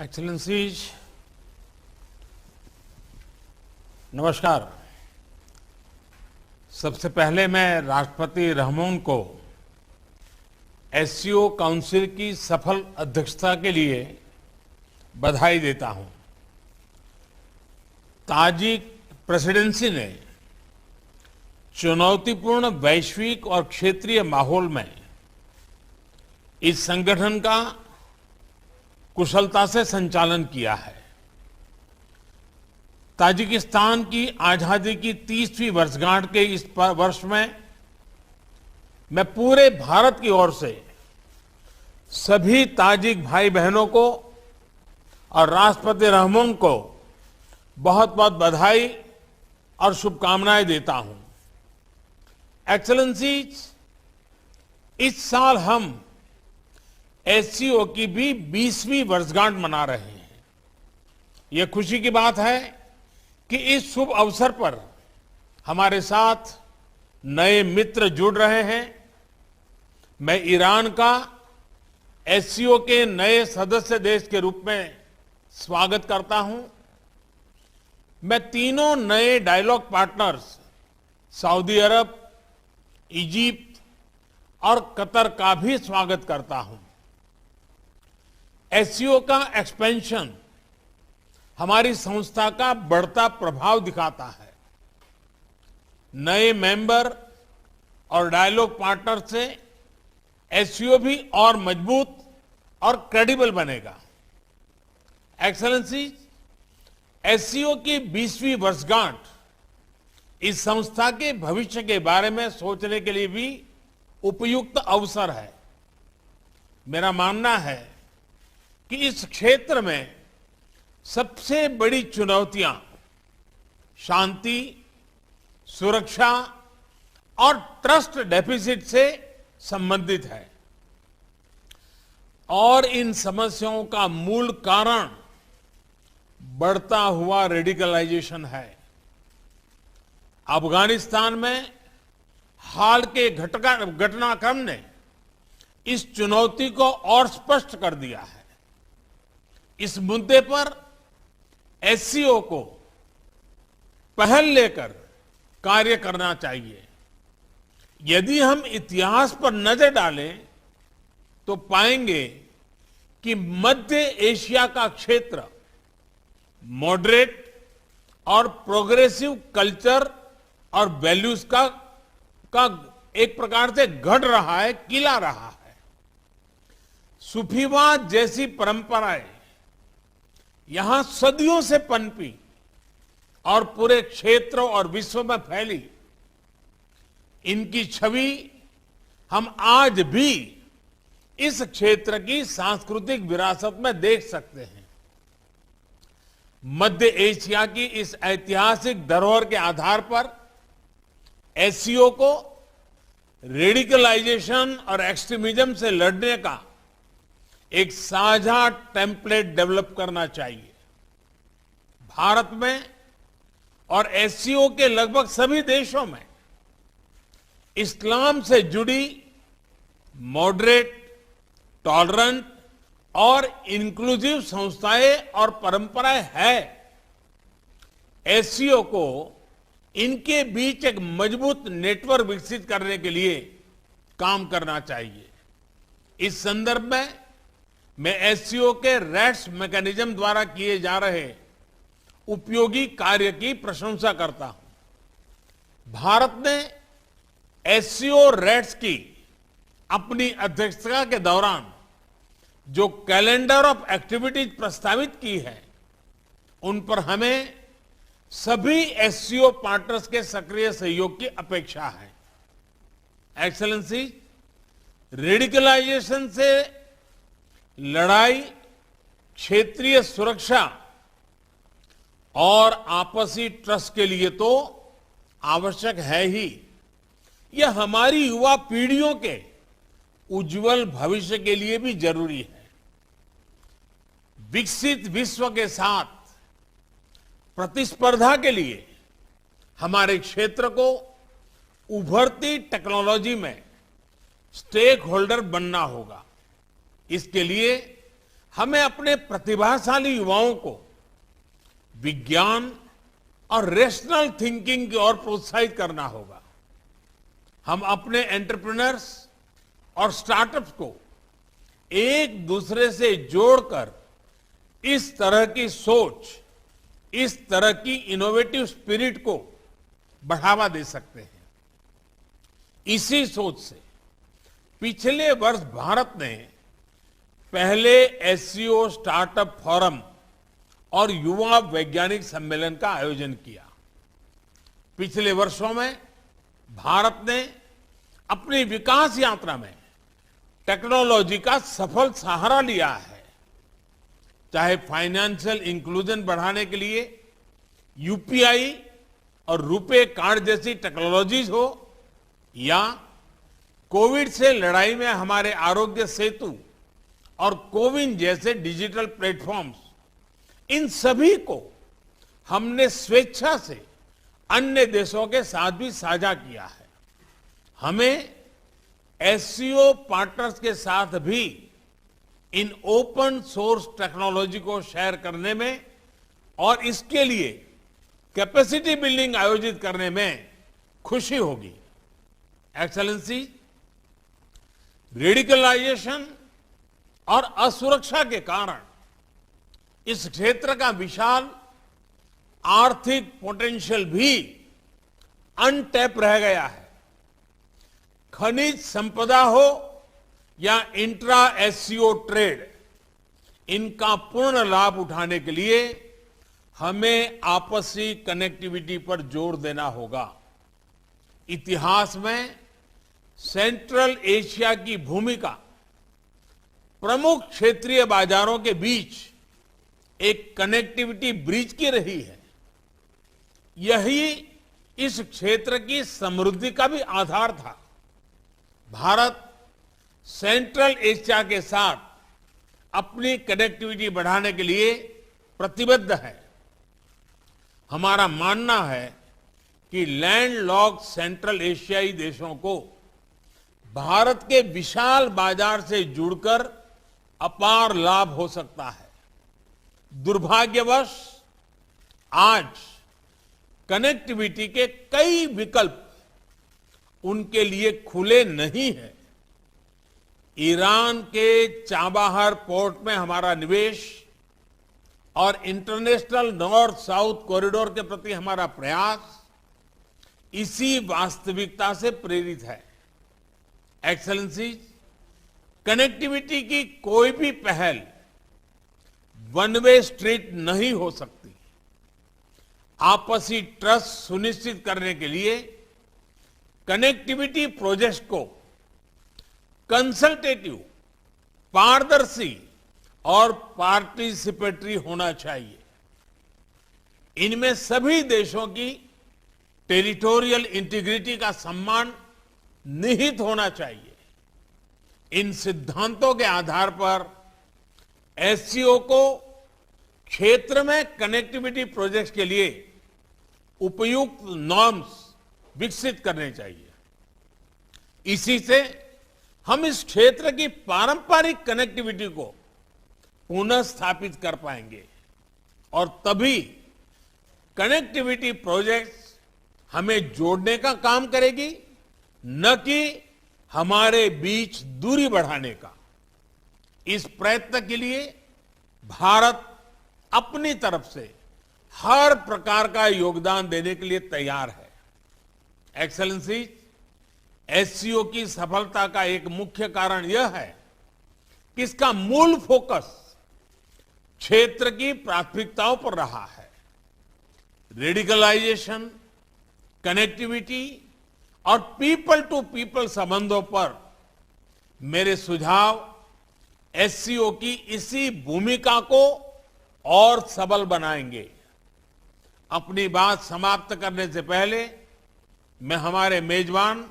Excellencies, नमस्कार। सबसे पहले मैं राष्ट्रपति रहमोन को एससीओ काउंसिल की सफल अध्यक्षता के लिए बधाई देता हूं। ताजिक प्रेसिडेंसी ने चुनौतीपूर्ण वैश्विक और क्षेत्रीय माहौल में इस संगठन का कुशलता से संचालन किया है। ताजिकिस्तान की आजादी की 30वीं वर्षगांठ के इस वर्ष में मैं पूरे भारत की ओर से सभी ताजिक भाई बहनों को और राष्ट्रपति रहमोन को बहुत बहुत बधाई और शुभकामनाएं देता हूं। एक्सेलेंसीज, इस साल हम एससीओ की भी 20वीं वर्षगांठ मना रहे हैं। यह खुशी की बात है कि इस शुभ अवसर पर हमारे साथ नए मित्र जुड़ रहे हैं। मैं ईरान का एससीओ के नए सदस्य देश के रूप में स्वागत करता हूं। मैं तीनों नए डायलॉग पार्टनर्स सऊदी अरब, इजिप्ट और कतर का भी स्वागत करता हूं। एससीओ का एक्सपेंशन हमारी संस्था का बढ़ता प्रभाव दिखाता है। नए मेंबर और डायलॉग पार्टनर से एससीओ भी और मजबूत और क्रेडिबल बनेगा। एक्सेलेंसी, एससीओ की 20वीं वर्षगांठ इस संस्था के भविष्य के बारे में सोचने के लिए भी उपयुक्त अवसर है। मेरा मानना है कि इस क्षेत्र में सबसे बड़ी चुनौतियां शांति, सुरक्षा और ट्रस्ट डेफिसिट से संबंधित है और इन समस्याओं का मूल कारण बढ़ता हुआ रेडिकलाइजेशन है। अफगानिस्तान में हाल के घटनाक्रम ने इस चुनौती को और स्पष्ट कर दिया है। इस मुद्दे पर एससीओ को पहल लेकर कार्य करना चाहिए। यदि हम इतिहास पर नजर डालें तो पाएंगे कि मध्य एशिया का क्षेत्र मॉडरेट और प्रोग्रेसिव कल्चर और वैल्यूज का एक प्रकार से गढ़ रहा है, किला रहा है। सूफीवाद जैसी परंपराएं यहां सदियों से पनपी और पूरे क्षेत्र और विश्व में फैली। इनकी छवि हम आज भी इस क्षेत्र की सांस्कृतिक विरासत में देख सकते हैं। मध्य एशिया की इस ऐतिहासिक धरोहर के आधार पर एससीओ को रेडिकलाइजेशन और एक्सट्रीमिज्म से लड़ने का एक साझा टेम्पलेट डेवलप करना चाहिए। भारत में और एससीओ के लगभग सभी देशों में इस्लाम से जुड़ी मॉडरेट, टॉलरेंट और इंक्लूसिव संस्थाएं और परंपराएं हैं। एससीओ को इनके बीच एक मजबूत नेटवर्क विकसित करने के लिए काम करना चाहिए। इस संदर्भ में मैं एससीओ के रैट्स मैकेनिज्म द्वारा किए जा रहे उपयोगी कार्य की प्रशंसा करता हूं। भारत ने एससीओ रैट्स की अपनी अध्यक्षता के दौरान जो कैलेंडर ऑफ एक्टिविटीज प्रस्तावित की है, उन पर हमें सभी एससीओ पार्टनर्स के सक्रिय सहयोग की अपेक्षा है। एक्सेलेंसी, रेडिकलाइजेशन से लड़ाई क्षेत्रीय सुरक्षा और आपसी ट्रस्ट के लिए तो आवश्यक है ही। यह हमारी युवा पीढ़ियों के उज्जवल भविष्य के लिए भी जरूरी है। विकसित विश्व के साथ प्रतिस्पर्धा के लिए हमारे क्षेत्र को उभरती टेक्नोलॉजी में स्टेक होल्डर बनना होगा। इसके लिए हमें अपने प्रतिभाशाली युवाओं को विज्ञान और रेशनल थिंकिंग की ओर प्रोत्साहित करना होगा। हम अपने एंटरप्रेन्योर्स और स्टार्टअप्स को एक दूसरे से जोड़कर इस तरह की सोच, इस तरह की इनोवेटिव स्पिरिट को बढ़ावा दे सकते हैं। इसी सोच से पिछले वर्ष भारत ने पहले एससीओ स्टार्टअप फोरम और युवा वैज्ञानिक सम्मेलन का आयोजन किया। पिछले वर्षों में भारत ने अपनी विकास यात्रा में टेक्नोलॉजी का सफल सहारा लिया है। चाहे फाइनेंशियल इंक्लूजन बढ़ाने के लिए यूपीआई और रुपे कार्ड जैसी टेक्नोलॉजीज हो, या कोविड से लड़ाई में हमारे आरोग्य सेतु और कोविन जैसे डिजिटल प्लेटफॉर्म्स, इन सभी को हमने स्वेच्छा से अन्य देशों के साथ भी साझा किया है। हमें एससीओ पार्टनर्स के साथ भी इन ओपन सोर्स टेक्नोलॉजी को शेयर करने में और इसके लिए कैपेसिटी बिल्डिंग आयोजित करने में खुशी होगी। एक्सेलेंसी, रेडिकलाइजेशन और असुरक्षा के कारण इस क्षेत्र का विशाल आर्थिक पोटेंशियल भी अनटैप रह गया है। खनिज संपदा हो या इंट्रा एससीओ ट्रेड, इनका पूर्ण लाभ उठाने के लिए हमें आपसी कनेक्टिविटी पर जोर देना होगा। इतिहास में सेंट्रल एशिया की भूमिका प्रमुख क्षेत्रीय बाजारों के बीच एक कनेक्टिविटी ब्रिज की रही है। यही इस क्षेत्र की समृद्धि का भी आधार था। भारत सेंट्रल एशिया के साथ अपनी कनेक्टिविटी बढ़ाने के लिए प्रतिबद्ध है। हमारा मानना है कि लैंडलॉक्ड सेंट्रल एशियाई देशों को भारत के विशाल बाजार से जुड़कर अपार लाभ हो सकता है। दुर्भाग्यवश आज कनेक्टिविटी के कई विकल्प उनके लिए खुले नहीं हैं। ईरान के चाबाहर पोर्ट में हमारा निवेश और इंटरनेशनल नॉर्थ साउथ कॉरिडोर के प्रति हमारा प्रयास इसी वास्तविकता से प्रेरित है। एक्सेलेंसी, कनेक्टिविटी की कोई भी पहल वन वे स्ट्रीट नहीं हो सकती। आपसी ट्रस्ट सुनिश्चित करने के लिए कनेक्टिविटी प्रोजेक्ट को कंसल्टेटिव, पारदर्शी और पार्टिसिपेटरी होना चाहिए। इनमें सभी देशों की टेरिटोरियल इंटीग्रिटी का सम्मान निहित होना चाहिए। इन सिद्धांतों के आधार पर एससीओ को क्षेत्र में कनेक्टिविटी प्रोजेक्ट्स के लिए उपयुक्त नॉर्म्स विकसित करने चाहिए। इसी से हम इस क्षेत्र की पारंपरिक कनेक्टिविटी को पुनः स्थापित कर पाएंगे और तभी कनेक्टिविटी प्रोजेक्ट्स हमें जोड़ने का काम करेगी, न कि हमारे बीच दूरी बढ़ाने का। इस प्रयत्न के लिए भारत अपनी तरफ से हर प्रकार का योगदान देने के लिए तैयार है। एक्सेलेंसी, एससीओ की सफलता का एक मुख्य कारण यह है कि इसका मूल फोकस क्षेत्र की प्राथमिकताओं पर रहा है। रेडिकलाइजेशन, कनेक्टिविटी और पीपल टू पीपल संबंधों पर मेरे सुझाव एससीओ की इसी भूमिका को और सबल बनाएंगे। अपनी बात समाप्त करने से पहले मैं हमारे मेजबान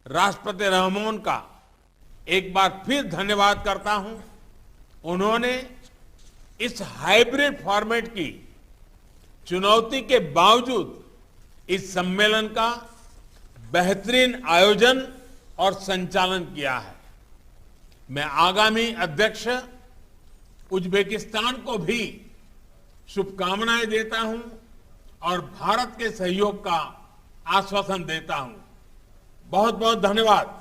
राष्ट्रपति रहमान का एक बार फिर धन्यवाद करता हूं। उन्होंने इस हाइब्रिड फॉर्मेट की चुनौती के बावजूद इस सम्मेलन का बेहतरीन आयोजन और संचालन किया है। मैं आगामी अध्यक्ष उज्बेकिस्तान को भी शुभकामनाएं देता हूं और भारत के सहयोग का आश्वासन देता हूं। बहुत बहुत धन्यवाद।